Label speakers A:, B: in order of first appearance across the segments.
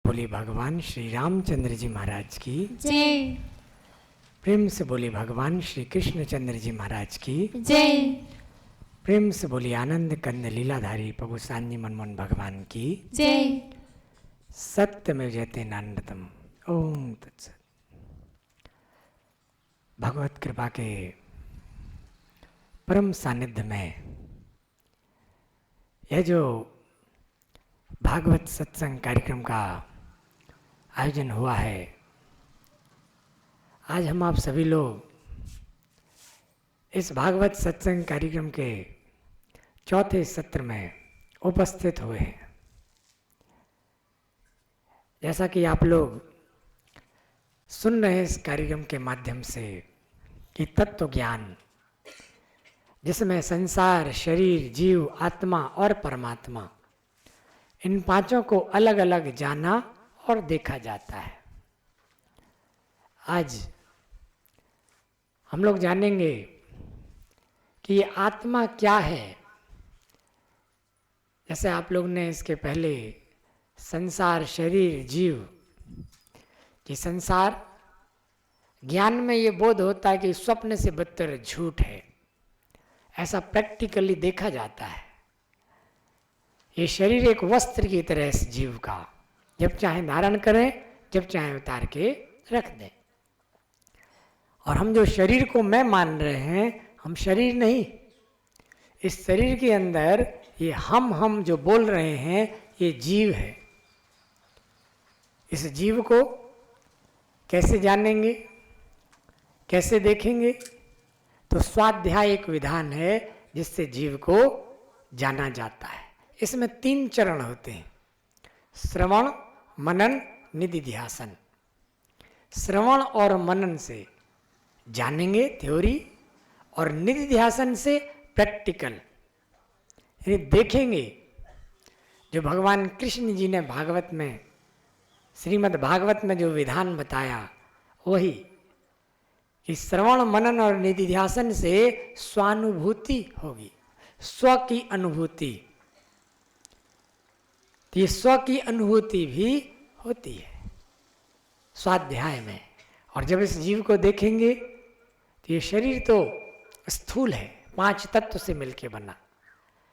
A: बोली भगवान श्री रामचंद्र जी महाराज की
B: जय।
A: प्रेम से बोली भगवान श्री कृष्णचंद्र जी महाराज की
B: जय।
A: प्रेम से बोली आनंद कंद लीलाधारी प्रभु सांजी मनमोहन भगवान की
B: जय।
A: सत्य में जयते नानतम। ओम तत्सत। भगवत कृपा के परम सानिध्य में यह जो भागवत सत्संग कार्यक्रम का आयोजन हुआ है, आज हम आप सभी लोग इस भागवत सत्संग कार्यक्रम के चौथे सत्र में उपस्थित हुए हैं। जैसा कि आप लोग सुन रहे हैं इस कार्यक्रम के माध्यम से कि तत्व ज्ञान जिसमें संसार, शरीर, जीव, आत्मा और परमात्मा, इन पांचों को अलग अलग जाना और देखा जाता है। आज हम लोग जानेंगे कि ये आत्मा क्या है। जैसे आप लोग ने इसके पहले संसार, शरीर, जीव, कि संसार ज्ञान में ये बोध होता है कि स्वप्न से बदतर झूठ है, ऐसा प्रैक्टिकली देखा जाता है। ये शरीर एक वस्त्र की तरह इस जीव का, जब चाहे धारण करें, जब चाहे उतार के रख दें। और हम जो शरीर को मैं मान रहे हैं, हम शरीर नहीं। इस शरीर के अंदर ये हम जो बोल रहे हैं, ये जीव है। इस जीव को कैसे जानेंगे, कैसे देखेंगे? तो स्वाध्याय एक विधान है जिससे जीव को जाना जाता है। इसमें 3 चरण होते हैं: श्रवण, मनन, निधिध्यासन। श्रवण और मनन से जानेंगे थ्योरी, और निधिध्यासन से प्रैक्टिकल, यानी देखेंगे। जो भगवान कृष्ण जी ने भागवत में, श्रीमद् भागवत में जो विधान बताया, वही कि श्रवण, मनन और निधिध्यासन से स्वानुभूति होगी, स्व की अनुभूति। तो ये स्व की अनुभूति भी होती है स्वाध्याय में। और जब इस जीव को देखेंगे तो ये शरीर तो स्थूल है, 5 तत्व से मिलके बना,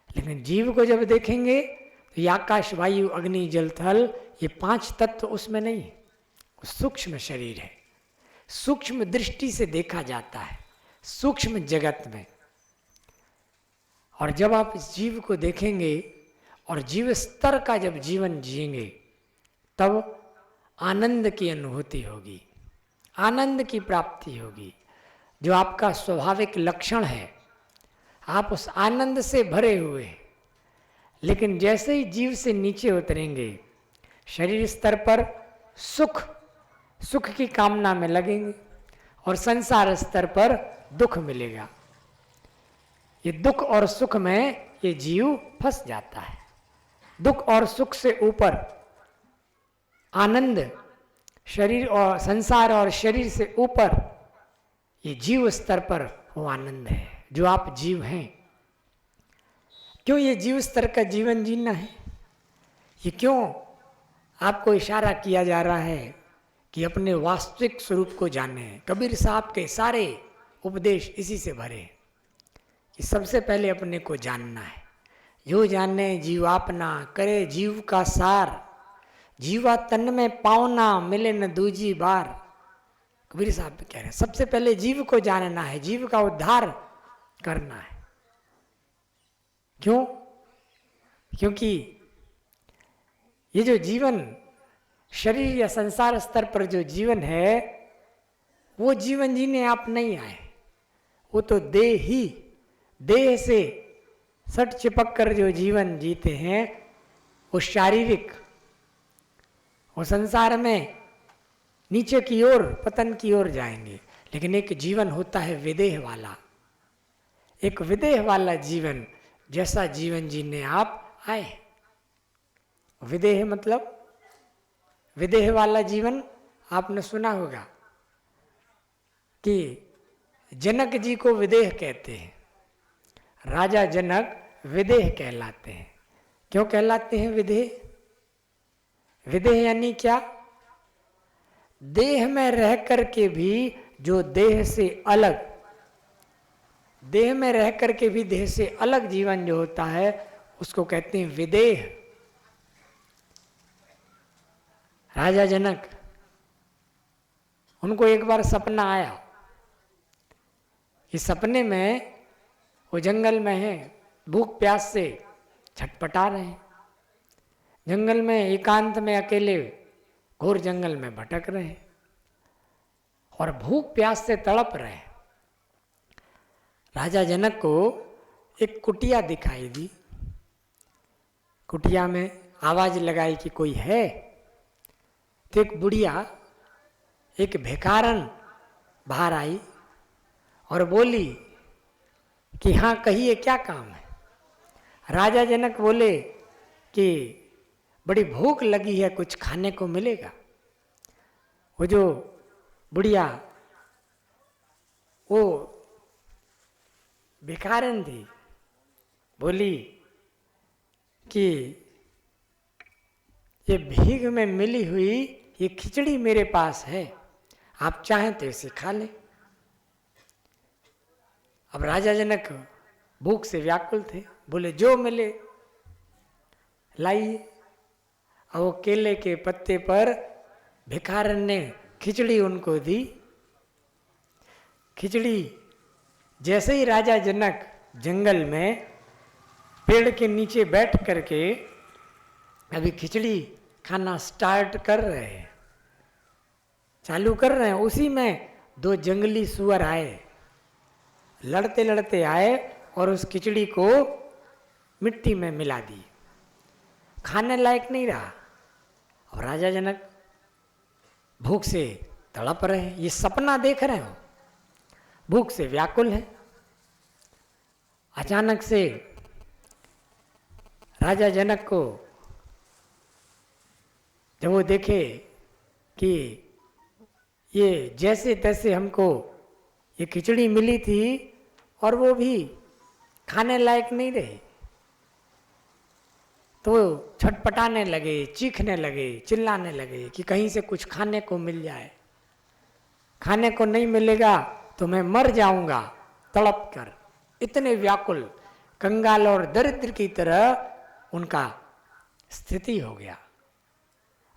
A: लेकिन जीव को जब देखेंगे तो ये आकाश, वायु, अग्नि, जल, थल, ये 5 तत्व उसमें नहीं है, सूक्ष्म शरीर है। सूक्ष्म दृष्टि से देखा जाता है, सूक्ष्म जगत में। और जब आप इस जीव को देखेंगे और जीव स्तर का जब जीवन जिएंगे, तब आनंद की अनुभूति होगी, आनंद की प्राप्ति होगी, जो आपका स्वाभाविक लक्षण है। आप उस आनंद से भरे हुए हैं। लेकिन जैसे ही जीव से नीचे उतरेंगे, शरीर स्तर पर सुख की कामना में लगेंगे, और संसार स्तर पर दुख मिलेगा। ये दुख और सुख में ये जीव फंस जाता है। दुख और सुख से ऊपर आनंद, शरीर और संसार और शरीर से ऊपर ये जीव स्तर पर वो आनंद है, जो आप जीव हैं। क्यों ये जीव स्तर का जीवन जीना है? ये क्यों आपको इशारा किया जा रहा है कि अपने वास्तविक स्वरूप को जाने? कबीर साहब के सारे उपदेश इसी से भरे हैं कि सबसे पहले अपने को जानना है। जो जाने जीवापना, करे जीव का सार, जीवा तन में पावना, मिले न दूजी बार। कबीर साहब कह रहे हैं सबसे पहले जीव को जानना है, जीव का उद्धार करना है। क्यों? क्योंकि ये जो जीवन, शरीर या संसार स्तर पर जो जीवन है, वो जीवन जीने आप नहीं आए। वो तो देह से सट चिपक कर जो जीवन जीते हैं, वो शारीरिक, वो संसार में नीचे की ओर, पतन की ओर जाएंगे। लेकिन एक जीवन होता है विदेह वाला, एक विदेह वाला जीवन, जैसा जीवन जीने आप आए। विदेह मतलब विदेह वाला जीवन आपने सुना होगा कि जनक जी को विदेह कहते हैं। राजा जनक विदेह कहलाते हैं। क्यों कहलाते हैं विदेह? विदेह यानी क्या? देह में रह करके भी जो देह से अलग, देह में रह करके भी देह से अलग जीवन जो होता है उसको कहते हैं विदेह। राजा जनक, उनको एक बार सपना आया। इस सपने में वो जंगल में है, भूख प्यास से छटपटा रहे हैं, जंगल में एकांत में अकेले घोर जंगल में भटक रहे हैं और भूख प्यास से तड़प रहे हैं। राजा जनक को एक कुटिया दिखाई दी। कुटिया में आवाज लगाई कि कोई है। तो एक बुढ़िया, एक भिखारन बाहर आई और बोली कि हाँ कहिए क्या काम है। राजा जनक बोले कि बड़ी भूख लगी है, कुछ खाने को मिलेगा? वो जो बुढ़िया, वो भिखारन थी, बोली कि ये भीख में मिली हुई ये खिचड़ी मेरे पास है, आप चाहें तो इसे खा लें। अब राजा जनक भूख से व्याकुल थे, बोले जो मिले लाइए। अब वो केले के पत्ते पर भिखारन ने खिचड़ी उनको दी। खिचड़ी जैसे ही राजा जनक जंगल में पेड़ के नीचे बैठ करके अभी खिचड़ी खाना स्टार्ट कर रहे हैं, चालू कर रहे हैं, उसी में दो जंगली सुअर आए, लड़ते लड़ते आए और उस खिचड़ी को मिट्टी में मिला दी। खाने लायक नहीं रहा। और राजा जनक भूख से तड़प रहे हैं, ये सपना देख रहे हो, भूख से व्याकुल है। अचानक से राजा जनक को जब वो देखे कि ये जैसे तैसे हमको ये खिचड़ी मिली थी और वो भी खाने लायक नहीं रहे, तो छटपटाने लगे, चीखने लगे, चिल्लाने लगे कि कहीं से कुछ खाने को मिल जाए, खाने को नहीं मिलेगा तो मैं मर जाऊंगा तड़प कर। इतने व्याकुल, कंगाल और दरिद्र की तरह उनका स्थिति हो गया।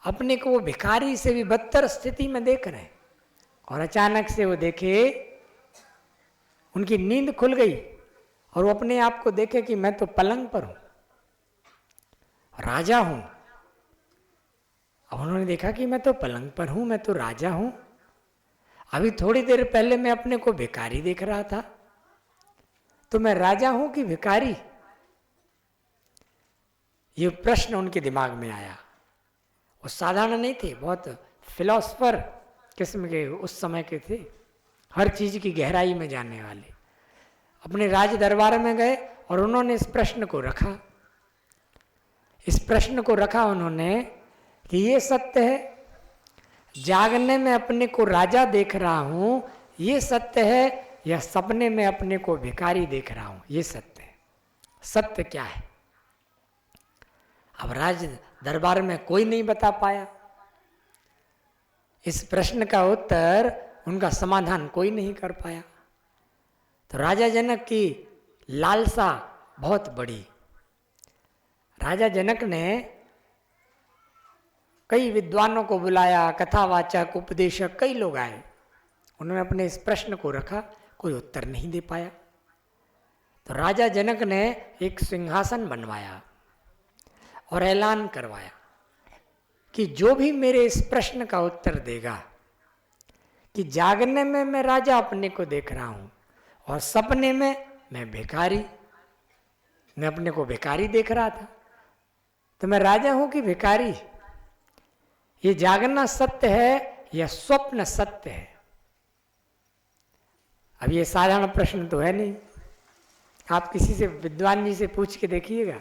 A: अपने को वो भिखारी से भी बदतर स्थिति में देख रहे हैं। और अचानक से वो देखे, उनकी नींद खुल गई और वो अपने आप को देखे कि मैं तो पलंग पर हूं, राजा हूं। अब उन्होंने देखा कि मैं तो पलंग पर हूं, मैं तो राजा हूं। अभी थोड़ी देर पहले मैं अपने को भिखारी देख रहा था, तो मैं राजा हूं कि भिखारी? ये प्रश्न उनके दिमाग में आया। वो साधारण नहीं थे, बहुत फिलोसफर किस्म के उस समय के थे, हर चीज की गहराई में जानने वाले। अपने राज दरबार में गए और उन्होंने इस प्रश्न को रखा। इस प्रश्न को रखा उन्होंने कि ये सत्य है, जागने में अपने को राजा देख रहा हूं, ये सत्य है, या सपने में अपने को भिखारी देख रहा हूं, ये सत्य है? सत्य क्या है? अब राज दरबार में कोई नहीं बता पाया। इस प्रश्न का उत्तर, उनका समाधान कोई नहीं कर पाया। तो राजा जनक की लालसा बहुत बड़ी। राजा जनक ने कई विद्वानों को बुलाया, कथावाचक, उपदेशक, कई लोग आए। उन्होंने अपने इस प्रश्न को रखा, कोई उत्तर नहीं दे पाया। तो राजा जनक ने एक सिंहासन बनवाया और ऐलान करवाया कि जो भी मेरे इस प्रश्न का उत्तर देगा कि जागने में मैं राजा अपने को देख रहा हूं और सपने में मैं भिखारी, मैं अपने को भिखारी देख रहा था, तो मैं राजा हूं कि भिखारी? ये जागना सत्य है या स्वप्न सत्य है? अब ये साधारण प्रश्न तो है नहीं। आप किसी से, विद्वान जी से पूछ के देखिएगा,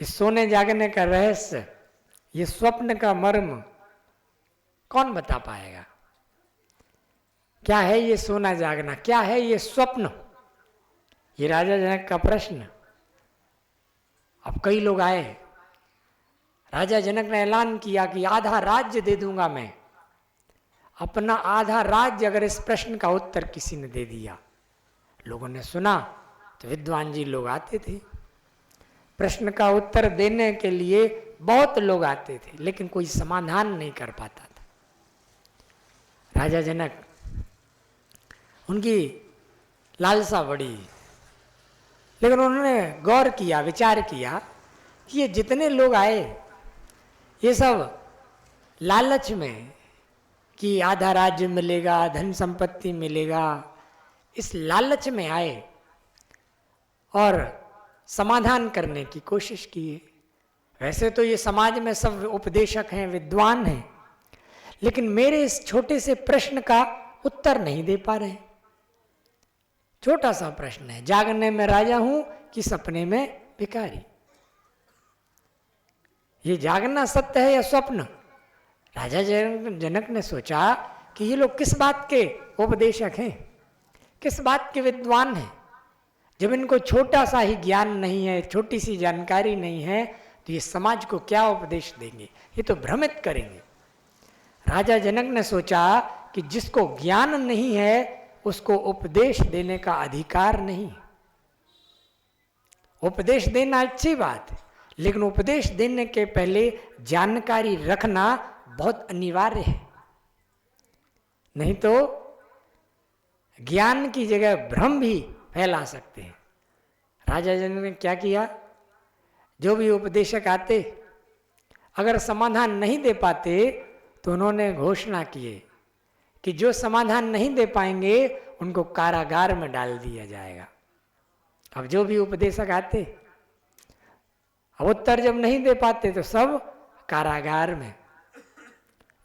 A: इस सोने जागने का रहस्य, ये स्वप्न का मर्म कौन बता पाएगा? क्या है ये सोना जागना, क्या है ये स्वप्न? ये राजा जनक का प्रश्न। अब कई लोग आए, राजा जनक ने ऐलान किया कि आधा राज्य दे दूंगा मैं। अपना आधा राज्य अगर इस प्रश्न का उत्तर किसी ने दे दिया, लोगों ने सुना तो विद्वान जी लोग आते थे, प्रश्न का उत्तर देने के लिए बहुत लोग आते थे, लेकिन कोई समाधान नहीं कर पाता था। राजा जनक, उनकी लालसा बढ़ी, लेकिन उन्होंने गौर किया, विचार किया कि ये जितने लोग आए ये सब लालच में कि आधा राज्य मिलेगा, धन संपत्ति मिलेगा, इस लालच में आए और समाधान करने की कोशिश किए। वैसे तो ये समाज में सब उपदेशक हैं, विद्वान हैं, लेकिन मेरे इस छोटे से प्रश्न का उत्तर नहीं दे पा रहे। छोटा सा प्रश्न है, जागने में राजा हूं कि सपने में भिखारी। ये जागना सत्य है या स्वप्न? राजा जनक ने सोचा कि ये लोग किस बात के उपदेशक हैं, किस बात के विद्वान हैं। जब इनको छोटा सा ही ज्ञान नहीं है, छोटी सी जानकारी नहीं है, तो ये समाज को क्या उपदेश देंगे, ये तो भ्रमित करेंगे। राजा जनक ने सोचा कि जिसको ज्ञान नहीं है उसको उपदेश देने का अधिकार नहीं। उपदेश देना अच्छी बात है, लेकिन उपदेश देने के पहले जानकारी रखना बहुत अनिवार्य है, नहीं तो ज्ञान की जगह भ्रम भी फैला सकते हैं। राजा जनक ने क्या किया, जो भी उपदेशक आते अगर समाधान नहीं दे पाते तो उन्होंने घोषणा किए कि जो समाधान नहीं दे पाएंगे उनको कारागार में डाल दिया जाएगा। अब जो भी उपदेशक आते, अब उत्तर जब नहीं दे पाते तो सब कारागार में।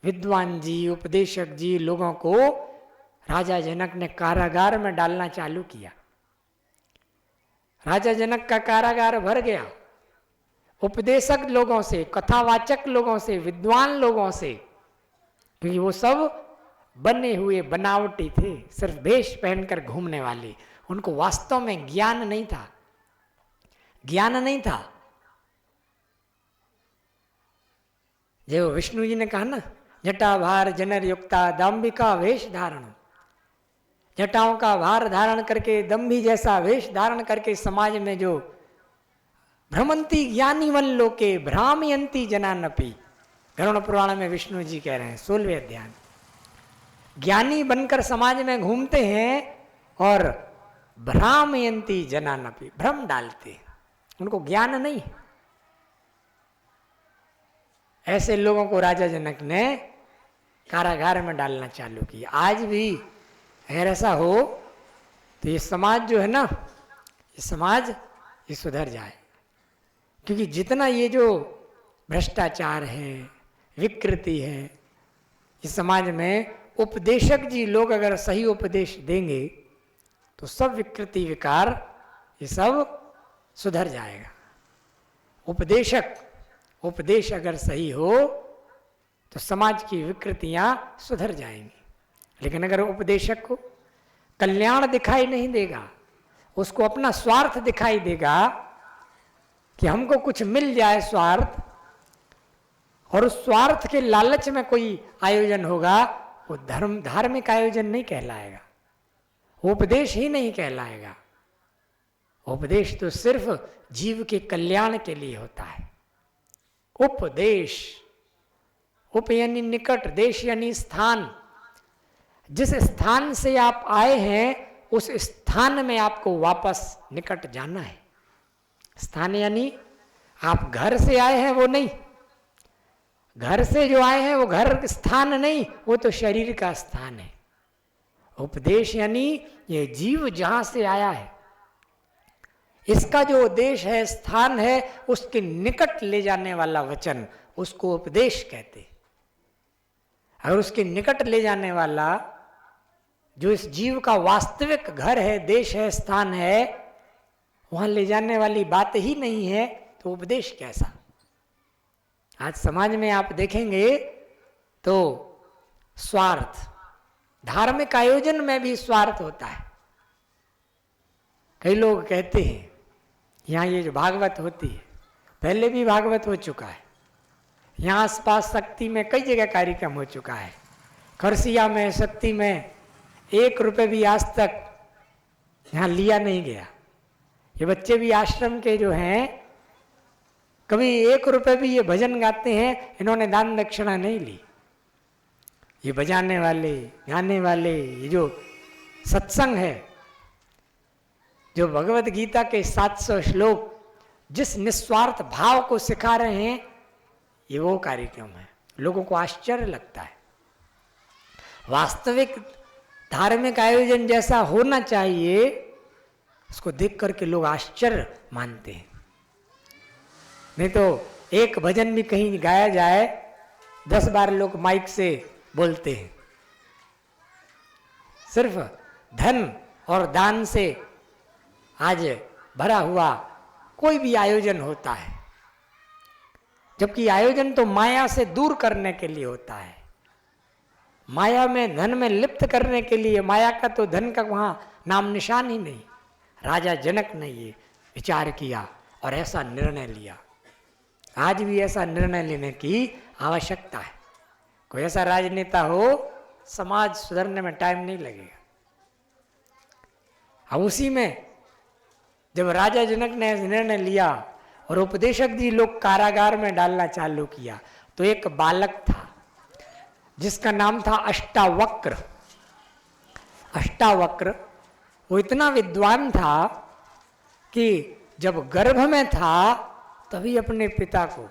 A: विद्वान जी, उपदेशक जी लोगों को राजा जनक ने कारागार में डालना चालू किया। राजा जनक का कारागार भर गया उपदेशक लोगों से, कथावाचक लोगों से, विद्वान लोगों से, क्योंकि वो सब बने हुए बनावटी थे, सिर्फ वेश पहनकर घूमने वाले। उनको वास्तव में ज्ञान नहीं था, ज्ञान नहीं था। जो विष्णु जी ने कहा ना, जटा भार जनर युक्ता दाम्बिका वेश धारण, जटाओं का भार धारण करके, दम्भी जैसा वेश धारण करके समाज में जो भ्रमंती ज्ञानी वन लोके भ्रामयंती जनानपी, गरुड़ पुराण में विष्णु जी कह रहे हैं 16वें अध्याय, ज्ञानी बनकर समाज में घूमते हैं और भ्रामयंती जनानपी, भ्रम डालते हैं, उनको ज्ञान नहीं। ऐसे लोगों को राजा जनक ने कारागार में डालना चालू किया। आज भी अगर ऐसा हो तो ये समाज जो है ना, ये समाज ये सुधर जाए, क्योंकि जितना ये जो भ्रष्टाचार है, विकृति है, इस समाज में उपदेशक जी लोग अगर सही उपदेश देंगे तो सब विकृति विकार ये सब सुधर जाएगा। उपदेश अगर सही हो तो समाज की विकृतियां सुधर जाएंगी। लेकिन अगर उपदेशक को कल्याण दिखाई नहीं देगा, उसको अपना स्वार्थ दिखाई देगा कि हमको कुछ मिल जाए स्वार्थ, और उस स्वार्थ के लालच में कोई आयोजन होगा, वो धार्मिक आयोजन नहीं कहलाएगा, उपदेश ही नहीं कहलाएगा। उपदेश तो सिर्फ जीव के कल्याण के लिए होता है। उपदेश, उप यानी निकट, देश यानी स्थान, जिस स्थान से आप आए हैं उस स्थान में आपको वापस निकट जाना है। स्थान यानी आप घर से आए हैं वो नहीं, घर से जो आए हैं वो घर स्थान नहीं, वो तो शरीर का स्थान है। उपदेश यानी ये जीव जहां से आया है, इसका जो उद्देश्य है, स्थान है, उसके निकट ले जाने वाला वचन, उसको उपदेश कहते। अगर उसके निकट ले जाने वाला जो इस जीव का वास्तविक घर है, देश है, स्थान है, वहां ले जाने वाली बात ही नहीं है, तो उपदेश कैसा? आज समाज में आप देखेंगे तो स्वार्थ, धार्मिक आयोजन में भी स्वार्थ होता है। कई लोग कहते हैं यहाँ ये जो भागवत होती है, पहले भी भागवत हो चुका है, यहाँ आसपास शक्ति में कई जगह कार्यक्रम हो चुका है। खरसिया में, शक्ति में 1 रुपये भी आज तक यहाँ लिया नहीं गया। ये बच्चे भी आश्रम के जो हैं, कभी 1 रुपये भी ये भजन गाते हैं, इन्होंने दान दक्षिणा नहीं ली। ये बजाने वाले, गाने वाले, ये जो सत्संग है, जो भगवत गीता के 700 श्लोक जिस निस्वार्थ भाव को सिखा रहे हैं, ये वो कार्यक्रम है। लोगों को आश्चर्य लगता है। वास्तविक धार्मिक आयोजन जैसा होना चाहिए, उसको देख करके लोग आश्चर्य मानते हैं। नहीं तो एक भजन भी कहीं गाया जाए, 10 बार लोग माइक से बोलते हैं। सिर्फ धन और दान से आज भरा हुआ कोई भी आयोजन होता है, जबकि आयोजन तो माया से दूर करने के लिए होता है। माया में, धन में लिप्त करने के लिए। माया का तो, धन का वहां नाम निशान ही नहीं। राजा जनक ने ये विचार किया और ऐसा निर्णय लिया। आज भी ऐसा निर्णय लेने की आवश्यकता है। कोई ऐसा राजनेता हो, समाज सुधरने में टाइम नहीं लगेगा। अब उसी में जब राजा जनक ने निर्णय लिया और उपदेशक जी लोग कारागार में डालना चालू किया, तो एक बालक था जिसका नाम था अष्टावक्र। अष्टावक्र वो इतना विद्वान था कि जब गर्भ में था तभी अपने पिता को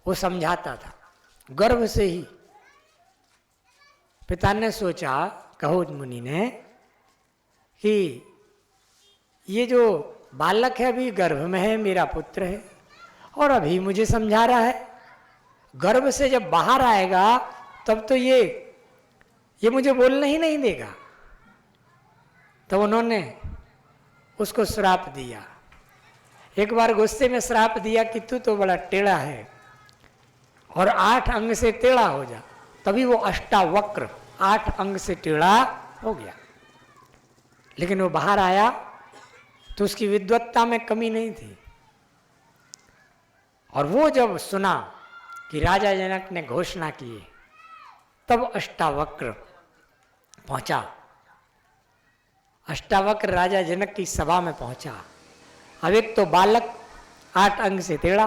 A: वो समझाता था, गर्भ से ही। पिता ने सोचा, कहोज मुनि ने, कि ये जो बालक है अभी गर्भ में है, मेरा पुत्र है, और अभी मुझे समझा रहा है, गर्भ से जब बाहर आएगा तब तो ये मुझे बोलने ही नहीं देगा। तो उन्होंने उसको श्राप दिया। एक बार गुस्से में श्राप दिया कि तू तो बड़ा टेढ़ा है और 8 अंग से टेढ़ा हो जा। तभी वो अष्टावक्र 8 अंग से टेढ़ा हो गया। लेकिन वो बाहर आया तो उसकी विद्वत्ता में कमी नहीं थी। और वो जब सुना कि राजा जनक ने घोषणा की, तब अष्टावक्र पहुंचा। अष्टावक्र राजा जनक की सभा में पहुंचा। अब एक तो बालक 8 अंग से टेढ़ा,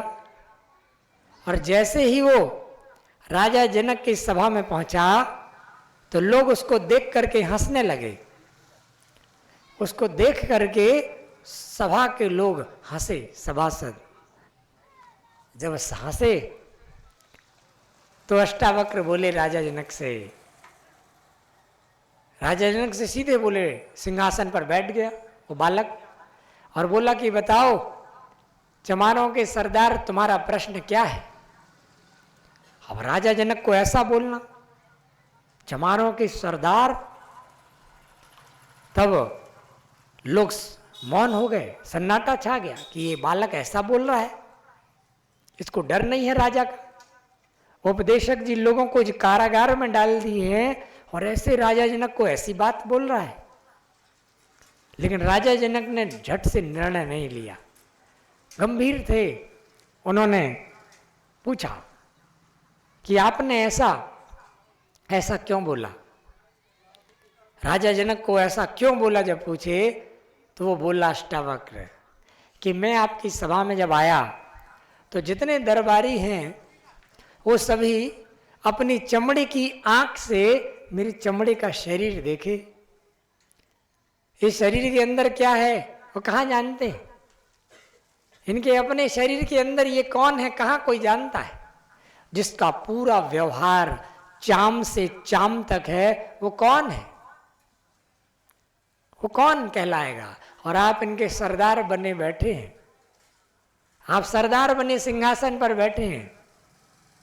A: और जैसे ही वो राजा जनक की सभा में पहुंचा तो लोग उसको देख करके हंसने लगे। उसको देख करके सभा के लोग हंसे, सभासद जब हंसे तो अष्टावक्र बोले राजा जनक से, राजा जनक से सीधे बोले, सिंहासन पर बैठ गया वो बालक और बोला कि बताओ चमारों के सरदार, तुम्हारा प्रश्न क्या है। अब राजा जनक को ऐसा बोलना, चमारों के सरदार, तब लोग मौन हो गए, सन्नाटा छा गया कि ये बालक ऐसा बोल रहा है, इसको डर नहीं है राजा का। उपदेशक जी लोगों को कारागार में डाल दिए हैं और ऐसे राजा जनक को ऐसी बात बोल रहा है। लेकिन राजा जनक ने झट से निर्णय नहीं लिया, गंभीर थे। उन्होंने पूछा कि आपने ऐसा क्यों बोला, राजा जनक को ऐसा क्यों बोला। जब पूछे तो वो बोला अष्टावक्र कि मैं आपकी सभा में जब आया तो जितने दरबारी हैं वो सभी अपनी चमड़ी की आंख से मेरी चमड़ी का शरीर देखे। इस शरीर के अंदर क्या है वो कहाँ जानते हैं। इनके अपने शरीर के अंदर ये कौन है कहाँ कोई जानता है। जिसका पूरा व्यवहार चाम से चाम तक है वो कौन है, वो कौन कहलाएगा। और आप इनके सरदार बने बैठे हैं, आप सरदार बने सिंहासन पर बैठे हैं।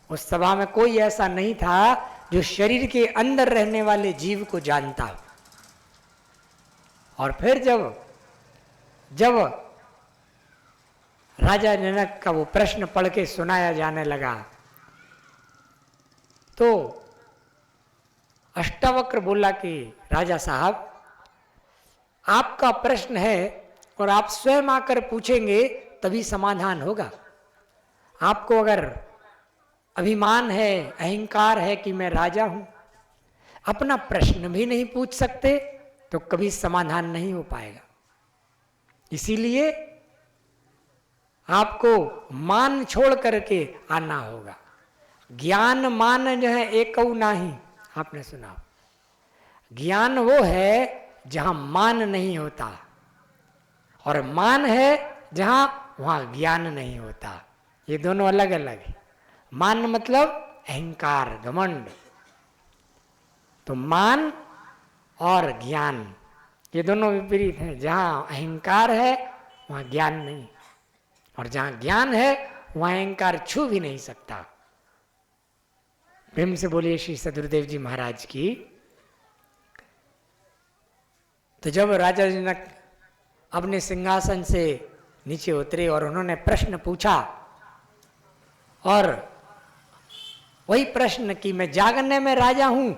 A: उस सभा में कोई ऐसा नहीं था जो शरीर के अंदर रहने वाले जीव को जानता हो। और फिर जब राजा जनक का वो प्रश्न पढ़ के सुनाया जाने लगा तो अष्टावक्र बोला कि राजा साहब, आपका प्रश्न है और आप स्वयं आकर पूछेंगे तभी समाधान होगा। आपको अगर अभिमान है, अहंकार है कि मैं राजा हूं, अपना प्रश्न भी नहीं पूछ सकते, तो कभी समाधान नहीं हो पाएगा। इसीलिए आपको मान छोड़ करके आना होगा। ज्ञान मान जो है एक नाही, आपने सुना। ज्ञान वो है जहां मान नहीं होता, और मान है जहां वहां ज्ञान नहीं होता। ये दोनों अलग अलग है। मान मतलब अहंकार, घमंड। तो मान और ज्ञान ये दोनों विपरीत हैं। जहां अहंकार है वहां ज्ञान नहीं, और जहां ज्ञान है वहां अहंकार छू भी नहीं सकता। प्रेम से बोलिए श्री सदगुरुदेव जी महाराज की। तो जब राजा जनक अपने सिंहासन से नीचे उतरे और उन्होंने प्रश्न पूछा, और वही प्रश्न कि मैं जागने में राजा हूं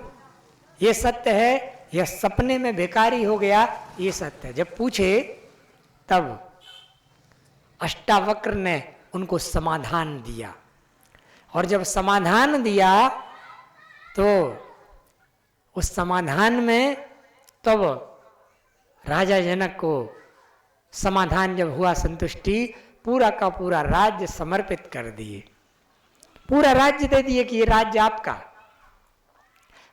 A: ये सत्य है, यह सपने में भिखारी हो गया ये सत्य है, जब पूछे तब अष्टावक्र ने उनको समाधान दिया। और जब समाधान दिया तो उस समाधान में तब राजा जनक को समाधान जब हुआ, संतुष्टि, पूरा का पूरा राज्य समर्पित कर दिए, पूरा राज्य दे दिए कि ये राज्य आपका।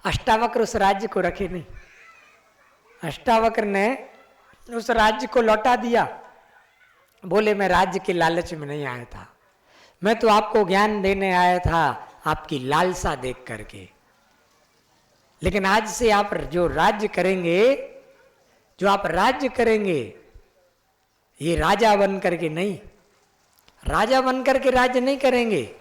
A: अष्टावक्र उस राज्य को रखे नहीं, अष्टावक्र ने उस राज्य को लौटा दिया। बोले मैं राज्य के लालच में नहीं आया था, मैं तो आपको ज्ञान देने आया था आपकी लालसा देख करके। लेकिन आज से आप जो राज्य करेंगे, जो आप राज्य करेंगे, ये राजा बन करके नहीं, राजा बन करके राज्य नहीं करेंगे।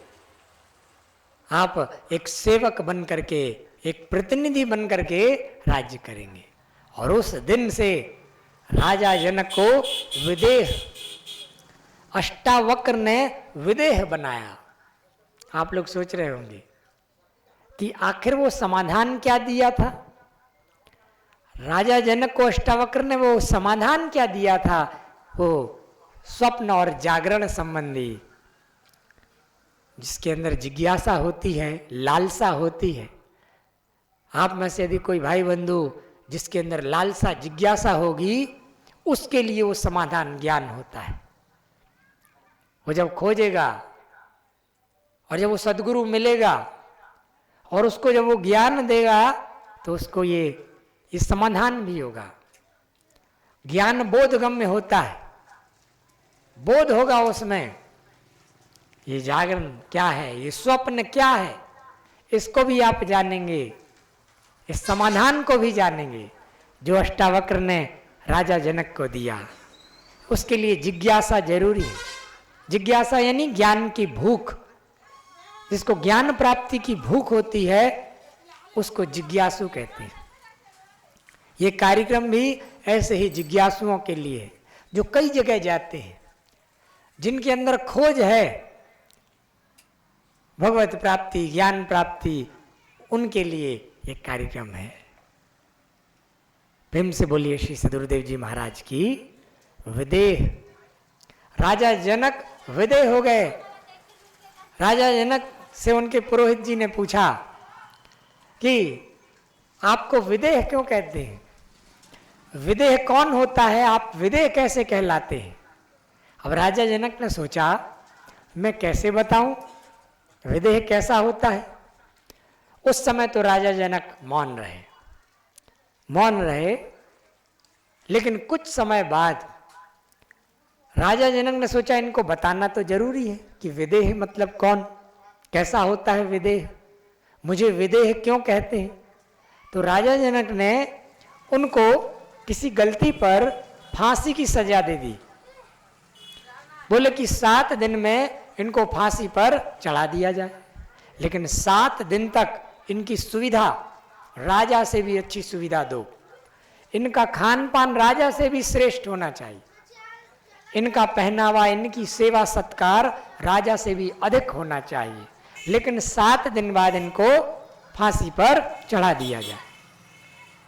A: आप एक सेवक बन करके, एक प्रतिनिधि बन करके राज्य करेंगे। और उस दिन से राजा जनक को विदेह, अष्टावक्र ने विदेह बनाया। आप लोग सोच रहे होंगे कि आखिर वो समाधान क्या दिया था। राजा जनक को अष्टावक्र ने वो समाधान क्या दिया था, वो स्वप्न और जागरण संबंधी, जिसके अंदर जिज्ञासा होती है, लालसा होती है। आप में से यदि कोई भाई बंधु जिसके अंदर लालसा, जिज्ञासा होगी, उसके लिए वो समाधान ज्ञान होता है। वो जब खोजेगा और जब वो सदगुरु मिलेगा और उसको जब वो ज्ञान देगा, तो उसको ये समाधान भी होगा। ज्ञान बोधगम्य होता है, बोध होगा उसमें, ये जागरण क्या है, ये स्वप्न क्या है, इसको भी आप जानेंगे, इस समाधान को भी जानेंगे जो अष्टावक्र ने राजा जनक को दिया। उसके लिए जिज्ञासा जरूरी है। जिज्ञासा यानी ज्ञान की भूख। जिसको ज्ञान प्राप्ति की भूख होती है उसको जिज्ञासु कहते हैं। ये कार्यक्रम भी ऐसे ही जिज्ञासुओं के लिए है, जो कई जगह जाते हैं, जिनके अंदर खोज है भगवत प्राप्ति, ज्ञान प्राप्ति, उनके लिए एक कार्यक्रम है। प्रेम से बोलिए श्री सदगुरुदेव जी महाराज की। विदेह, राजा जनक विदेह हो गए। राजा जनक से उनके पुरोहित जी ने पूछा कि आपको विदेह क्यों कहते हैं, विदेह कौन होता है, आप विदेह कैसे कहलाते हैं। अब राजा जनक ने सोचा मैं कैसे बताऊं विदेह कैसा होता है। उस समय तो राजा जनक मौन रहे, लेकिन कुछ समय बाद राजा जनक ने सोचा इनको बताना तो जरूरी है कि विदेह मतलब कौन, कैसा होता है विदेह, मुझे विदेह क्यों कहते हैं। तो राजा जनक ने उनको किसी गलती पर फांसी की सजा दे दी। बोले कि 7 दिन में इनको फांसी पर चढ़ा दिया जाए, लेकिन 7 दिन तक इनकी सुविधा राजा से भी अच्छी सुविधा दो, इनका खान पान राजा से भी श्रेष्ठ होना चाहिए, इनका पहनावा, इनकी सेवा सत्कार राजा से भी अधिक होना चाहिए, लेकिन 7 दिन बाद इनको फांसी पर चढ़ा दिया जाए।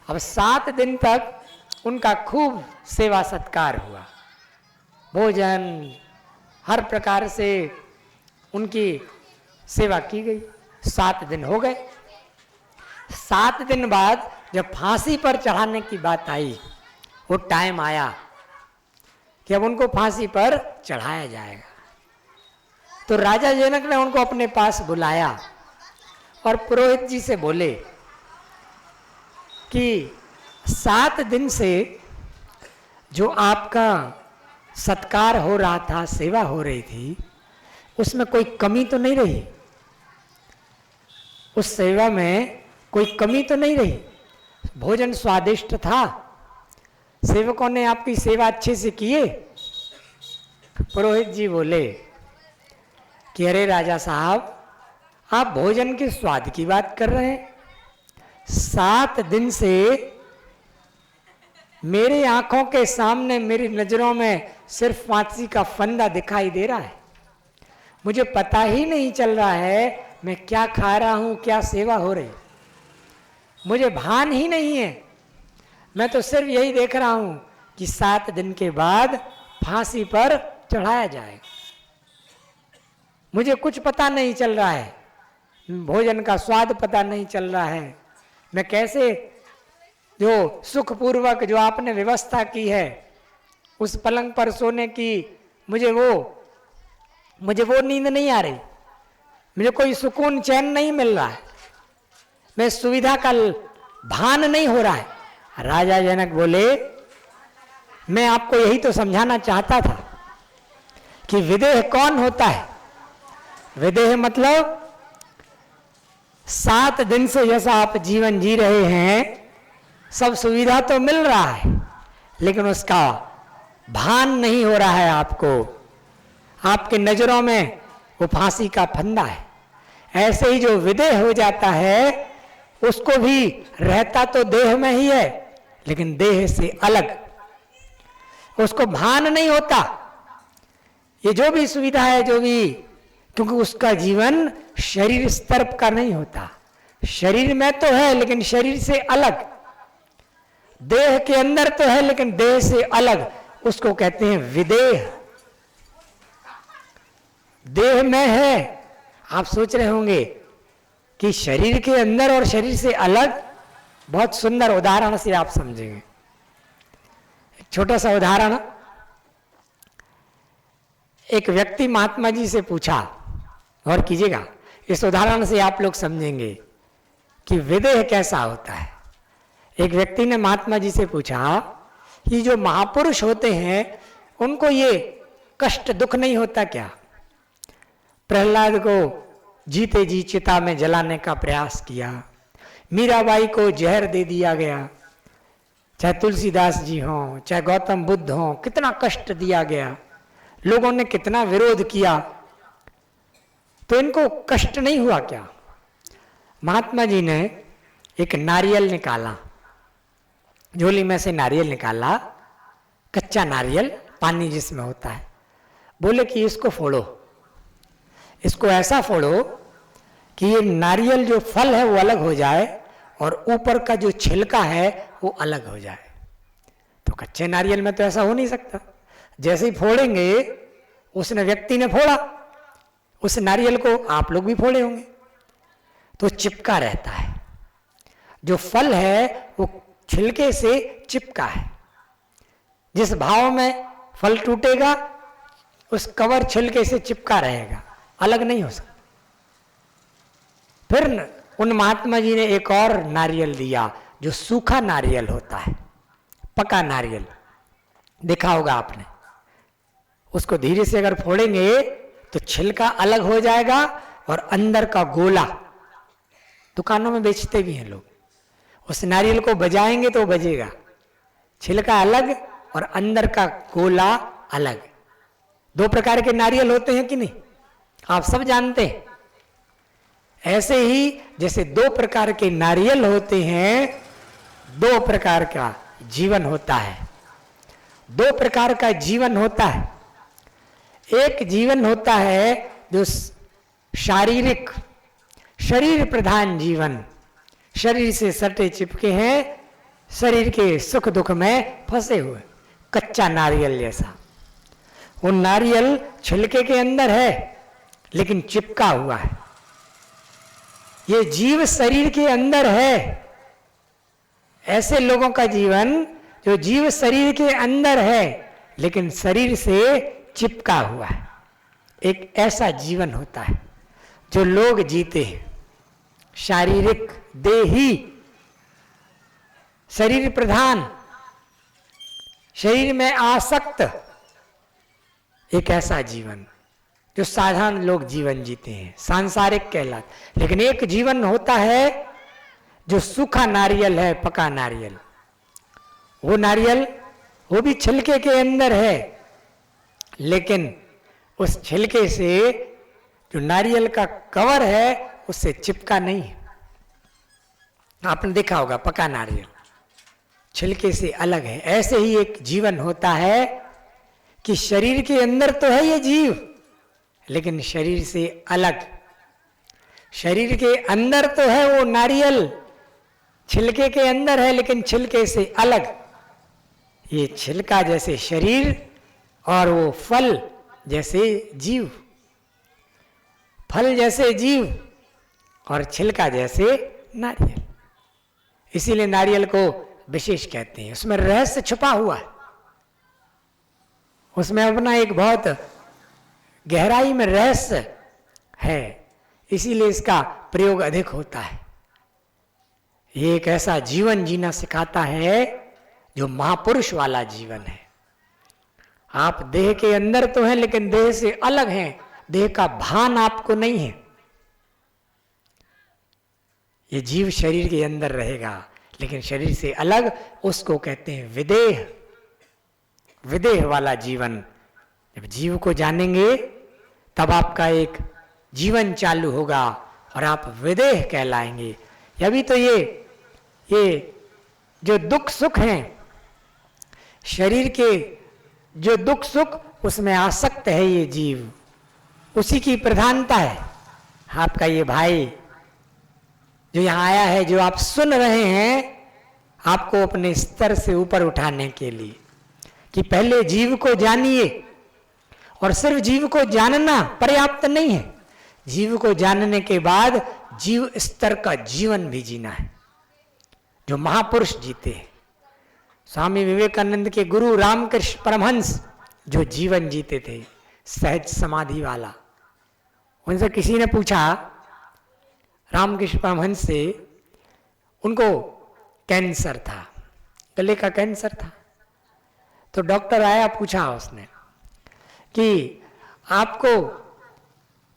A: अब 7 दिन तक उनका खूब सेवा सत्कार हुआ, भोजन हर प्रकार से उनकी सेवा की गई। 7 दिन हो गए। 7 दिन बाद जब फांसी पर चढ़ाने की बात आई, वो टाइम आया कि अब उनको फांसी पर चढ़ाया जाएगा। तो राजा जनक ने उनको अपने पास बुलाया और पुरोहित जी से बोले कि 7 दिन से जो आपका सत्कार हो रहा था, सेवा हो रही थी, उसमें कोई कमी तो नहीं रही? उस सेवा में कोई कमी तो नहीं रही? भोजन स्वादिष्ट था? सेवकों ने आपकी सेवा अच्छे से किए? पुरोहित जी बोले कि अरे राजा साहब, आप भोजन के स्वाद की बात कर रहे हैं। 7 दिन से मेरी आंखों के सामने, मेरी नजरों में सिर्फ फांसी का फंदा दिखाई दे रहा है। मुझे पता ही नहीं चल रहा है मैं क्या खा रहा हूं, क्या सेवा हो रही, मुझे भान ही नहीं है। मैं तो सिर्फ यही देख रहा हूं कि 7 दिन के बाद फांसी पर चढ़ाया जाएगा। मुझे कुछ पता नहीं चल रहा है, भोजन का स्वाद पता नहीं चल रहा है। मैं कैसे, जो सुखपूर्वक जो आपने व्यवस्था की है उस पलंग पर सोने की, मुझे वो नींद नहीं आ रही, मुझे कोई सुकून चैन नहीं मिल रहा है, मैं सुविधा का भान नहीं हो रहा है। राजा जनक बोले, मैं आपको यही तो समझाना चाहता था कि विदेह कौन होता है। विदेह मतलब 7 दिन से जैसा आप जीवन जी रहे हैं, सब सुविधा तो मिल रहा है, लेकिन उसका भान नहीं हो रहा है आपको। आपके नजरों में वो फांसी का फंदा है। ऐसे ही जो विदेह हो जाता है, उसको भी रहता तो देह में ही है, लेकिन देह से अलग, उसको भान नहीं होता। ये जो भी सुविधा है, जो भी, क्योंकि उसका जीवन शरीर स्तर का नहीं होता। शरीर में तो है लेकिन शरीर से अलग, देह के अंदर तो है लेकिन देह से अलग, उसको कहते हैं विदेह। देह में है, आप सोच रहे होंगे कि शरीर के अंदर और शरीर से अलग। बहुत सुंदर उदाहरण से आप समझेंगे। एक छोटा सा उदाहरण, एक व्यक्ति महात्मा जी से पूछा, और कीजिएगा, इस उदाहरण से आप लोग समझेंगे कि विदेह कैसा होता है। एक व्यक्ति ने महात्मा जी से पूछा कि जो महापुरुष होते हैं उनको ये कष्ट दुख नहीं होता क्या? प्रहलाद को जीते जी चिता में जलाने का प्रयास किया, मीराबाई को जहर दे दिया गया, चाहे तुलसीदास जी हों, चाहे गौतम बुद्ध हों, कितना कष्ट दिया गया, लोगों ने कितना विरोध किया, तो इनको कष्ट नहीं हुआ क्या? महात्मा जी ने एक नारियल निकाला, झोली में से नारियल निकाला, कच्चा नारियल, पानी जिसमें होता है। बोले कि इसको फोड़ो, इसको ऐसा फोड़ो कि ये नारियल जो फल है वो अलग हो जाए और ऊपर का जो छिलका है वो अलग हो जाए। तो कच्चे नारियल में तो ऐसा हो नहीं सकता। जैसे ही फोड़ेंगे, उसने व्यक्ति ने फोड़ा, उस नारियल को आप लोग भी फोड़े होंगे, तो चिपका रहता है। जो फल है वो छिलके से चिपका है। जिस भाव में फल टूटेगा, उस कवर छिलके से चिपका रहेगा, अलग नहीं हो सकता। फिर उन महात्मा जी ने एक और नारियल दिया, जो सूखा नारियल होता है, पका नारियल, देखा होगा आपने। उसको धीरे से अगर फोड़ेंगे तो छिलका अलग हो जाएगा और अंदर का गोला, दुकानों में बेचते भी हैं लोग, उस नारियल को बजाएंगे तो बजेगा, छिलका अलग और अंदर का गोला अलग। 2 प्रकार के नारियल होते हैं कि नहीं, आप सब जानते हैं। ऐसे ही जैसे 2 प्रकार के नारियल होते हैं, 2 प्रकार का जीवन होता है। 2 प्रकार का जीवन होता है। एक जीवन होता है जो शारीरिक, शरीर प्रधान जीवन, शरीर से सटे चिपके हैं, शरीर के सुख दुख में फंसे हुए, कच्चा नारियल जैसा। वो नारियल छिलके के अंदर है लेकिन चिपका हुआ है, ये जीव शरीर के अंदर है। ऐसे लोगों का जीवन जो जीव शरीर के अंदर है लेकिन शरीर से चिपका हुआ है, एक ऐसा जीवन होता है जो लोग जीते हैं। शारीरिक, देही, शरीर प्रधान, शरीर में आसक्त, एक ऐसा जीवन जो साधारण लोग जीवन जीते हैं, सांसारिक कहलाता। लेकिन एक जीवन होता है जो सूखा नारियल है, पका नारियल। वो नारियल, वो भी छिलके के अंदर है, लेकिन उस छिलके से जो नारियल का कवर है उससे चिपका नहीं है। आपने देखा होगा पका नारियल छिलके से अलग है। ऐसे ही एक जीवन होता है कि शरीर के अंदर तो है ये जीव, लेकिन शरीर से अलग। शरीर के अंदर तो है वो नारियल, छिलके के अंदर है लेकिन छिलके से अलग। ये छिलका जैसे शरीर और वो फल जैसे जीव, फल जैसे जीव और छिलका जैसे नारियल। इसीलिए नारियल को विशेष कहते हैं, उसमें रहस्य छुपा हुआ है, उसमें अपना एक बहुत गहराई में रहस्य है, इसीलिए इसका प्रयोग अधिक होता है। ये एक ऐसा जीवन जीना सिखाता है जो महापुरुष वाला जीवन है। आप देह के अंदर तो हैं लेकिन देह से अलग हैं, देह का भान आपको नहीं है। ये जीव शरीर के अंदर रहेगा लेकिन शरीर से अलग, उसको कहते हैं विदेह। विदेह वाला जीवन, जब जीव को जानेंगे तब आपका एक जीवन चालू होगा और आप विदेह कहलाएंगे। अभी तो ये जो दुख सुख हैं शरीर के, जो दुख सुख उसमें आसक्त है ये जीव, उसी की प्रधानता है। आपका ये भाई जो यहाँ आया है, जो आप सुन रहे हैं, आपको अपने स्तर से ऊपर उठाने के लिए कि पहले जीव को जानिए। और सिर्फ जीव को जानना पर्याप्त नहीं है, जीव को जानने के बाद जीव स्तर का जीवन भी जीना है जो महापुरुष जीते हैं। स्वामी विवेकानंद के गुरु रामकृष्ण परमहंस जो जीवन जीते थे सहज समाधि वाला, उनसे किसी ने पूछा, रामकृष्ण परमहंस से, उनको कैंसर था, गले का कैंसर था। तो डॉक्टर आया, पूछा उसने कि आपको,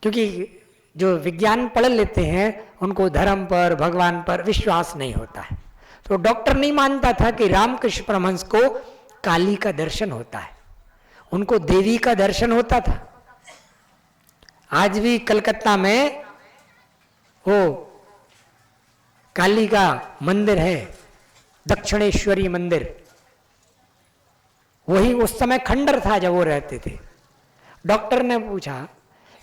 A: क्योंकि जो विज्ञान पढ़ लेते हैं उनको धर्म पर, भगवान पर विश्वास नहीं होता है, तो डॉक्टर नहीं मानता था कि रामकृष्ण परमहंस को काली का दर्शन होता है, उनको देवी का दर्शन होता था। आज भी कलकत्ता में वो काली का मंदिर है, दक्षिणेश्वरी मंदिर, वही उस समय खंडर था जब वो रहते थे। डॉक्टर ने पूछा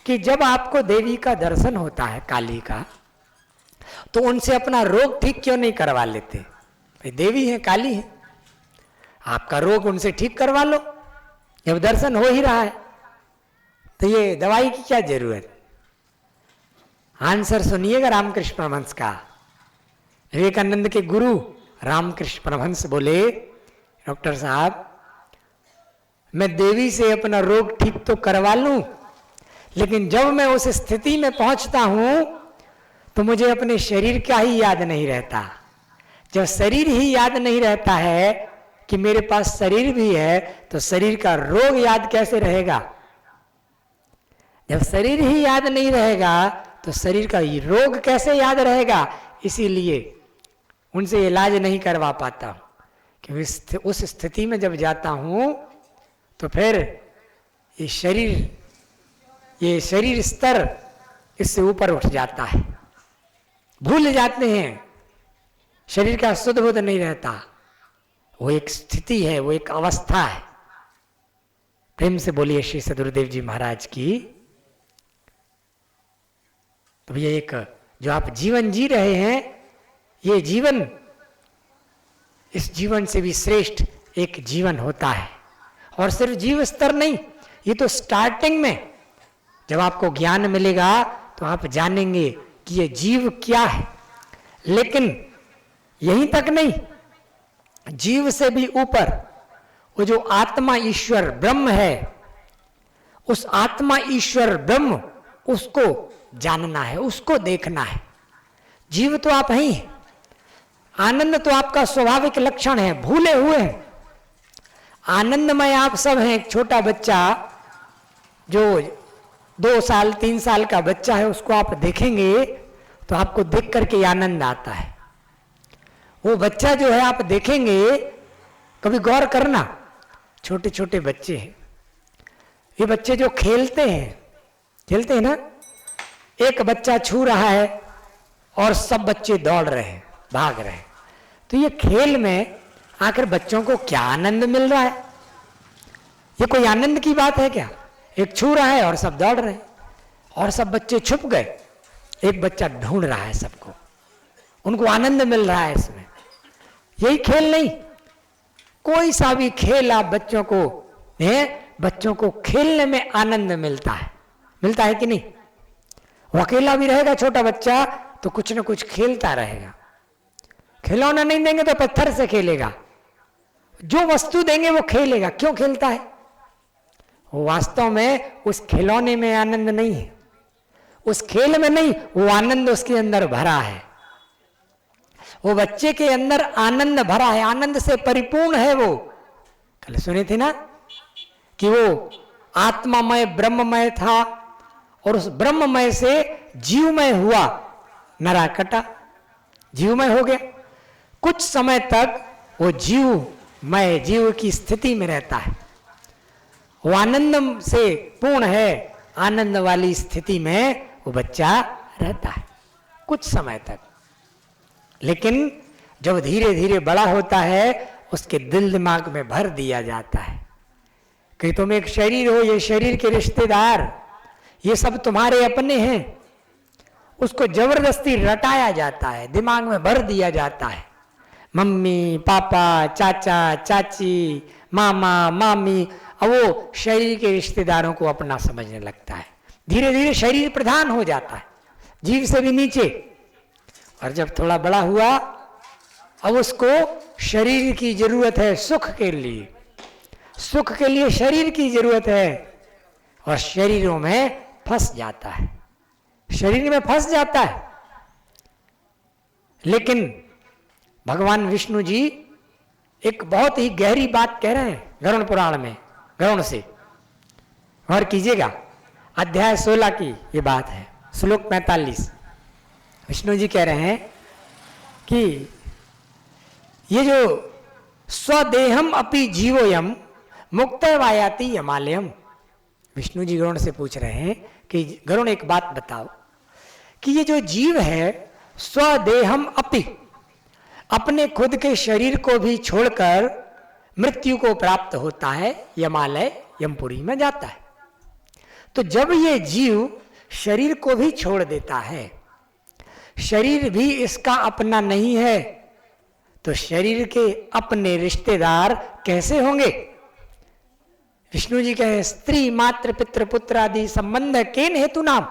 A: कि जब आपको देवी का दर्शन होता है, काली का, तो उनसे अपना रोग ठीक क्यों नहीं करवा लेते? भाई देवी है, काली है, आपका रोग उनसे ठीक करवा लो, जब दर्शन हो ही रहा है तो ये दवाई की क्या जरूरत? आंसर सुनिएगा रामकृष्ण परमहंस का। विवेकानंद के गुरु रामकृष्ण परमहंस बोले, डॉक्टर साहब, मैं देवी से अपना रोग ठीक तो करवा लूं, लेकिन जब मैं उस स्थिति में पहुंचता हूं तो मुझे अपने शरीर का ही याद नहीं रहता। जब शरीर ही याद नहीं रहता है कि मेरे पास शरीर भी है, तो शरीर का रोग याद कैसे रहेगा? जब शरीर ही याद नहीं रहेगा तो शरीर का ये रोग कैसे याद रहेगा? इसीलिए उनसे इलाज नहीं करवा पाता कि उस स्थिति में जब जाता हूं तो फिर ये शरीर स्तर इससे ऊपर उठ जाता है, भूल जाते हैं, शरीर का शुद्ध बुद्ध नहीं रहता। वो एक स्थिति है, वो एक अवस्था है। प्रेम से बोलिए श्री सदगुरुदेव जी महाराज की। तो ये एक जो आप जीवन जी रहे हैं, ये जीवन, इस जीवन से भी श्रेष्ठ एक जीवन होता है। और सिर्फ जीव स्तर नहीं, ये तो स्टार्टिंग में जब आपको ज्ञान मिलेगा तो आप जानेंगे कि ये जीव क्या है। लेकिन यहीं तक नहीं, जीव से भी ऊपर वो जो आत्मा ईश्वर ब्रह्म है, उस आत्मा ईश्वर ब्रह्म उसको जानना है, उसको देखना है। जीव तो आप ही हैं, आनंद तो आपका स्वाभाविक लक्षण है, भूले हुए हैं। आनंदमय आप सब हैं। एक छोटा बच्चा जो 2 साल 3 साल का बच्चा है, उसको आप देखेंगे तो आपको देख करके आनंद आता है। वो बच्चा जो है आप देखेंगे, कभी गौर करना, छोटे छोटे बच्चे हैं, ये बच्चे जो खेलते हैं ना, एक बच्चा छू रहा है और सब बच्चे दौड़ रहे हैं, भाग रहे हैं। तो ये खेल में आखिर बच्चों को क्या आनंद मिल रहा है? ये कोई आनंद की बात है क्या? एक छू रहा है और सब दौड़ रहे हैं, और सब बच्चे छुप गए, एक बच्चा ढूंढ रहा है सबको, उनको आनंद मिल रहा है इसमें। यही खेल नहीं, कोई सा भी खेल आप बच्चों को खेलने में आनंद मिलता है कि नहीं? वो अकेला भी रहेगा छोटा बच्चा तो कुछ न कुछ खेलता रहेगा। खिलौना नहीं देंगे तो पत्थर से खेलेगा, जो वस्तु देंगे वो खेलेगा। क्यों खेलता है? वो वास्तव में उस खिलौने में आनंद नहीं है, उस खेल में नहीं, वो आनंद उसके अंदर भरा है। वो बच्चे के अंदर आनंद भरा है, आनंद से परिपूर्ण है वो। कल सुने थे ना कि वो आत्मामय ब्रह्ममय था और उस ब्रह्ममय से जीवमय हुआ, नरा कटा, जीवमय हो गया। कुछ समय तक वो जीव की स्थिति में रहता है, वो आनंद से पूर्ण है, आनंद वाली स्थिति में वो बच्चा रहता है कुछ समय तक। लेकिन जब धीरे धीरे बड़ा होता है, उसके दिल दिमाग में भर दिया जाता है कि तुम एक शरीर हो, ये शरीर के रिश्तेदार, ये सब तुम्हारे अपने हैं। उसको जबरदस्ती रटाया जाता है, दिमाग में भर दिया जाता है। मम्मी पापा चाचा चाची मामा मामी, अब वो शरीर के रिश्तेदारों को अपना समझने लगता है। धीरे धीरे शरीर प्रधान हो जाता है, जीव से भी नीचे। और जब थोड़ा बड़ा हुआ, अब उसको शरीर की जरूरत है सुख के लिए, सुख के लिए शरीर की जरूरत है, और शरीरों में फंस जाता है, शरीर में फंस जाता है। लेकिन भगवान विष्णु जी एक बहुत ही गहरी बात कह रहे हैं गरुड़ पुराण में, गरुड़ से और कीजिएगा, अध्याय 16 की ये बात है, श्लोक 45। विष्णु जी कह रहे हैं कि ये जो स्वदेहम अपि जीवोयम मुक्त वायाति यमालयम। विष्णु जी गरुड़ से पूछ रहे हैं कि गरुड़ एक बात बताओ कि ये जो जीव है स्वदेहम अपि, अपने खुद के शरीर को भी छोड़कर मृत्यु को प्राप्त होता है, यमालय यमपुरी में जाता है। तो जब ये जीव शरीर को भी छोड़ देता है, शरीर भी इसका अपना नहीं है, तो शरीर के अपने रिश्तेदार कैसे होंगे? विष्णु जी कहे स्त्री मात्र पितृ पुत्र आदि संबंध केन हेतु नाम।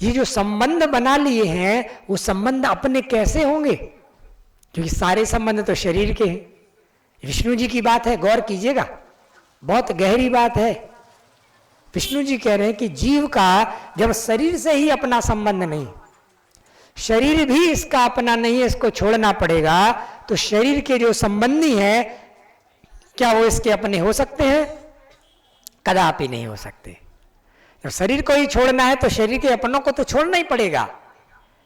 A: ये जो संबंध बना लिए हैं वो संबंध अपने कैसे होंगे? क्योंकि सारे संबंध तो शरीर के हैं। विष्णु जी की बात है, गौर कीजिएगा, बहुत गहरी बात है। विष्णु जी कह रहे हैं कि जीव का जब शरीर से ही अपना संबंध नहीं, शरीर भी इसका अपना नहीं है, इसको छोड़ना पड़ेगा, तो शरीर के जो संबंधी हैं क्या वो इसके अपने हो सकते हैं? कदापि नहीं हो सकते। जब शरीर को ही छोड़ना है तो शरीर के अपनों को तो छोड़ना ही पड़ेगा,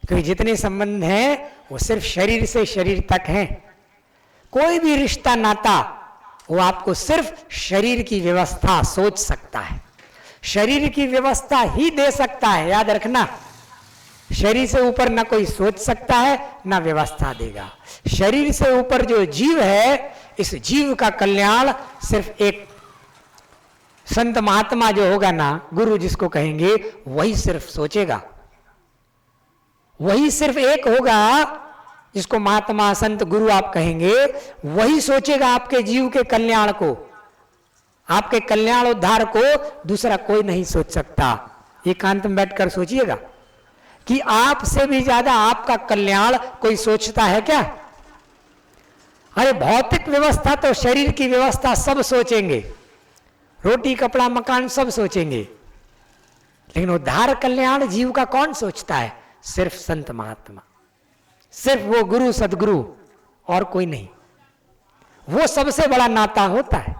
A: क्योंकि जितने संबंध हैं वो सिर्फ शरीर से शरीर तक हैं। कोई भी रिश्ता नाता वो आपको सिर्फ शरीर की व्यवस्था सोच सकता है, शरीर की व्यवस्था ही दे सकता है। याद रखना, शरीर से ऊपर ना कोई सोच सकता है ना व्यवस्था देगा। शरीर से ऊपर जो जीव है, इस जीव का कल्याण सिर्फ एक संत महात्मा जो होगा ना, गुरु जिसको कहेंगे, वही सिर्फ सोचेगा। वही सिर्फ एक होगा जिसको महात्मा संत गुरु आप कहेंगे, वही सोचेगा आपके जीव के कल्याण को, आपके कल्याण उद्धार को। दूसरा कोई नहीं सोच सकता। एकांत में बैठकर सोचिएगा, कि आपसे भी ज्यादा आपका कल्याण कोई सोचता है क्या? अरे भौतिक व्यवस्था तो शरीर की व्यवस्था सब सोचेंगे, रोटी कपड़ा मकान सब सोचेंगे, लेकिन उद्धार कल्याण जीव का कौन सोचता है? सिर्फ संत महात्मा, सिर्फ वो गुरु सदगुरु और कोई नहीं। वो सबसे बड़ा नाता होता है।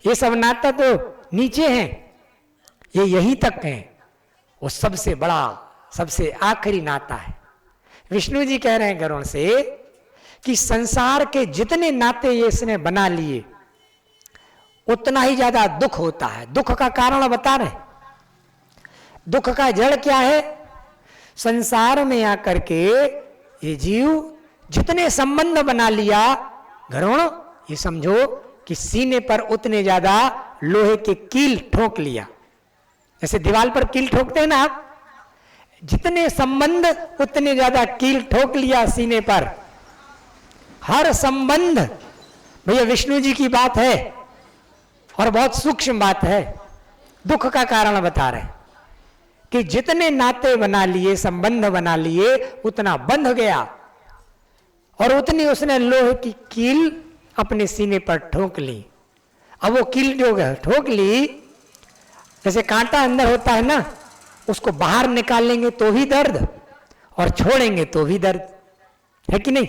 A: ये सब नाता तो नीचे हैं, ये यहीं तक हैं। वो सबसे बड़ा सबसे आखिरी नाता है। विष्णु जी कह रहे हैं गरुड़ से कि संसार के जितने नाते ये इसने बना लिए उतना ही ज्यादा दुख होता है। दुख का कारण बता रहे, दुख का जड़ क्या है? संसार में आकर के ये जीव जितने संबंध बना लिया गरुड़, ये समझो कि सीने पर उतने ज्यादा लोहे के कील ठोक लिया। जैसे दीवार पर कील ठोकते हैं ना आप, जितने संबंध उतने ज्यादा कील ठोक लिया सीने पर। हर संबंध, भैया विष्णु जी की बात है और बहुत सूक्ष्म बात है। दुख का कारण बता रहे कि जितने नाते बना लिए, संबंध बना लिए, उतना बंध गया और उतनी उसने लोहे की कील अपने सीने पर ठोक ली। अब वो कील जो ठोक ली, जैसे कांटा अंदर होता है ना, उसको बाहर निकालेंगे तो भी दर्द और छोड़ेंगे तो भी दर्द, है कि नहीं?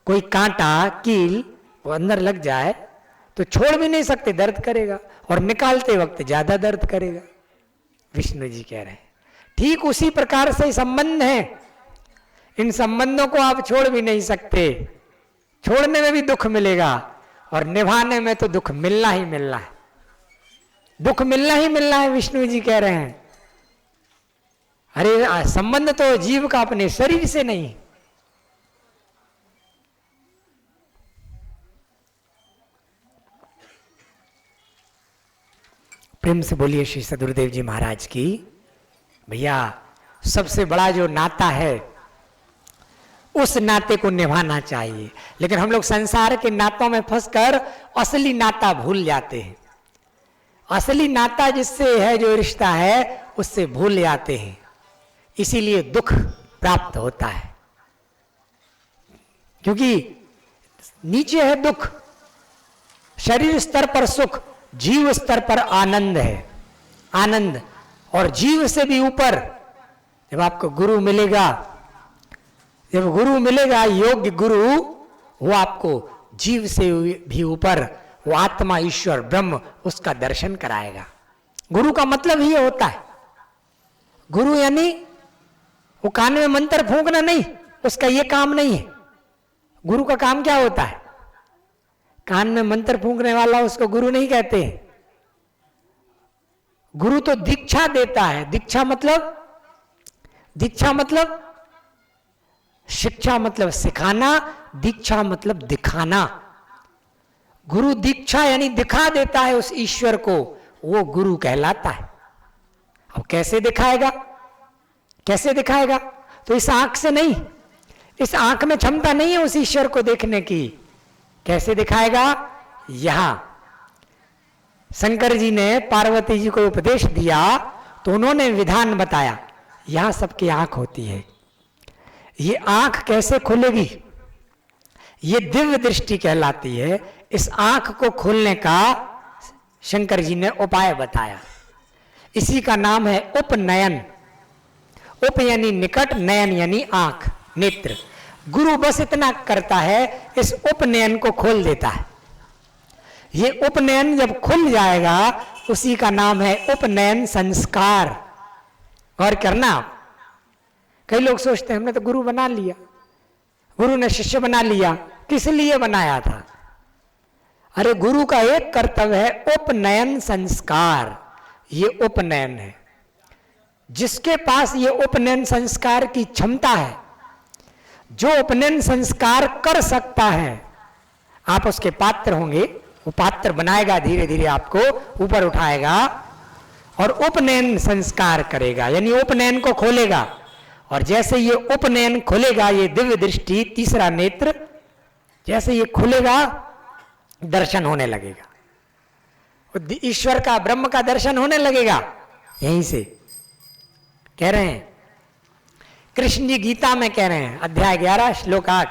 A: कोई कांटा कील वो अंदर लग जाए तो छोड़ भी नहीं सकते, दर्द करेगा, और निकालते वक्त ज्यादा दर्द करेगा। विष्णु जी कह रहे हैं ठीक उसी प्रकार से संबंध है। इन संबंधों को आप छोड़ भी नहीं सकते, छोड़ने में भी दुख मिलेगा और निभाने में तो दुख मिलना ही मिलना है, दुख मिलना ही मिलना है। विष्णु जी कह रहे हैं अरे संबंध तो जीव का अपने शरीर से नहीं। प्रेम से बोलिए श्री सद्गुरुदेव जी महाराज की। भैया सबसे बड़ा जो नाता है उस नाते को निभाना चाहिए, लेकिन हम लोग संसार के नातों में फंसकर असली नाता भूल जाते हैं। असली नाता जिससे है, जो रिश्ता है, उससे भूल जाते हैं, इसीलिए दुख प्राप्त होता है। क्योंकि नीचे है दुख, शरीर स्तर पर सुख, जीव स्तर पर आनंद है, आनंद। और जीव से भी ऊपर जब आपको गुरु मिलेगा, जब गुरु मिलेगा योग्य गुरु, वो आपको जीव से भी ऊपर वो आत्मा ईश्वर ब्रह्म उसका दर्शन कराएगा। गुरु का मतलब ही होता है, गुरु यानी वो कान में मंत्र फूंकना नहीं, उसका ये काम नहीं है। गुरु का काम क्या होता है? कान में मंत्र फूंकने वाला उसको गुरु नहीं कहते। गुरु तो दीक्षा देता है। दीक्षा मतलब, दीक्षा मतलब शिक्षा मतलब सिखाना, दीक्षा मतलब दिखाना। गुरु दीक्षा यानी दिखा देता है उस ईश्वर को, वो गुरु कहलाता है। अब कैसे दिखाएगा? कैसे दिखाएगा? तो इस आंख से नहीं, इस आंख में क्षमता नहीं है उस ईश्वर को देखने की। कैसे दिखाएगा? यहां शंकर जी ने पार्वती जी को उपदेश दिया तो उन्होंने विधान बताया। यहां सबकी आंख होती है, ये आंख कैसे खुलेगी? ये दिव्य दृष्टि कहलाती है। इस आंख को खोलने का शंकर जी ने उपाय बताया, इसी का नाम है उपनयन। उप यानी निकट, नयन यानी आंख, नेत्र। गुरु बस इतना करता है, इस उपनयन को खोल देता है। ये उपनयन जब खुल जाएगा उसी का नाम है उपनयन संस्कार। और करना, कई लोग सोचते हैं हमने तो गुरु बना लिया, गुरु ने शिष्य बना लिया, किस लिए बनाया था? अरे गुरु का एक कर्तव्य है उपनयन संस्कार। ये उपनयन है। जिसके पास ये उपनयन संस्कार की क्षमता है, जो उपनयन संस्कार कर सकता है, आप उसके पात्र होंगे। वो पात्र बनाएगा, धीरे धीरे आपको ऊपर उठाएगा और उपनयन संस्कार करेगा, यानी उपनयन को खोलेगा। और जैसे ये उपनयन खुलेगा, ये दिव्य दृष्टि, तीसरा नेत्र, जैसे ये खुलेगा दर्शन होने लगेगा, ईश्वर का, ब्रह्म का दर्शन होने लगेगा। यहीं से कह रहे हैं कृष्ण जी गीता में कह रहे हैं, अध्याय 11 श्लोक 8,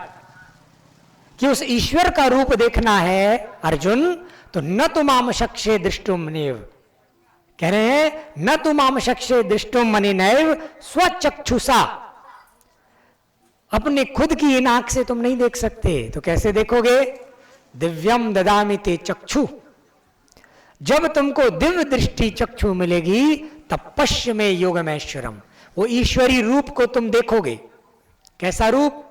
A: कि उस ईश्वर का रूप देखना है अर्जुन, तो न तुमाम शक्षे दृष्टुम नेव, कह रहे हैं न तुमाम शक्षे दृष्टुम मनि नैव स्वचक्षुषा, अपने खुद की इन आंख से तुम नहीं देख सकते, तो कैसे देखोगे? दिव्यम ददामि ते चक्षु, जब तुमको दिव्य दृष्टि चक्षु मिलेगी तब पश्य में योगमेश्वरम, वो ईश्वरी रूप को तुम देखोगे। कैसा रूप?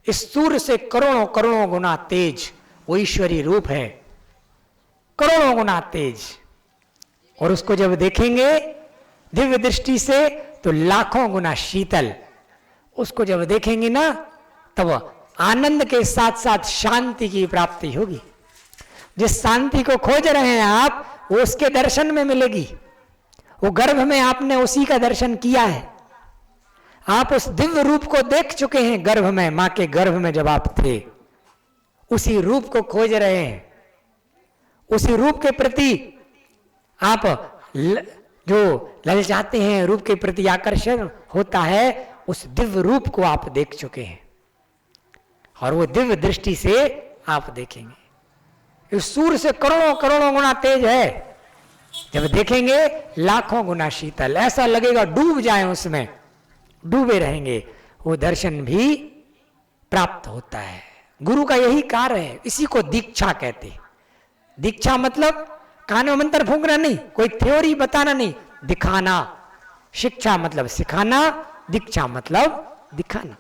A: इस सूर्य से करोड़ों करोड़ों गुना तेज वो ईश्वरी रूप है, करोड़ों गुना तेज। और उसको जब देखेंगे दिव्य दृष्टि से तो लाखों गुना शीतल। उसको जब देखेंगे ना तब आनंद के साथ साथ शांति की प्राप्ति होगी। जिस शांति को खोज रहे हैं आप, वो उसके दर्शन में मिलेगी। वो गर्भ में आपने उसी का दर्शन किया है, आप उस दिव्य रूप को देख चुके हैं गर्भ में, मां के गर्भ में जब आप थे, उसी रूप को खोज रहे हैं। उसी रूप के प्रति आप जो ललचाते हैं, रूप के प्रति आकर्षण होता है, उस दिव्य रूप को आप देख चुके हैं और वो दिव्य दृष्टि से आप देखेंगे। इस सूर्य से करोड़ों करोड़ों गुना तेज है, जब देखेंगे लाखों गुना शीतल, ऐसा लगेगा डूब जाए उसमें, डूबे रहेंगे। वो दर्शन भी प्राप्त होता है। गुरु का यही कार्य है, इसी को दीक्षा कहते हैं। दीक्षा मतलब कान में मंत्र फूंकना नहीं, कोई थ्योरी बताना नहीं, दिखाना। शिक्षा मतलब सिखाना, दीक्षा मतलब दिखाना।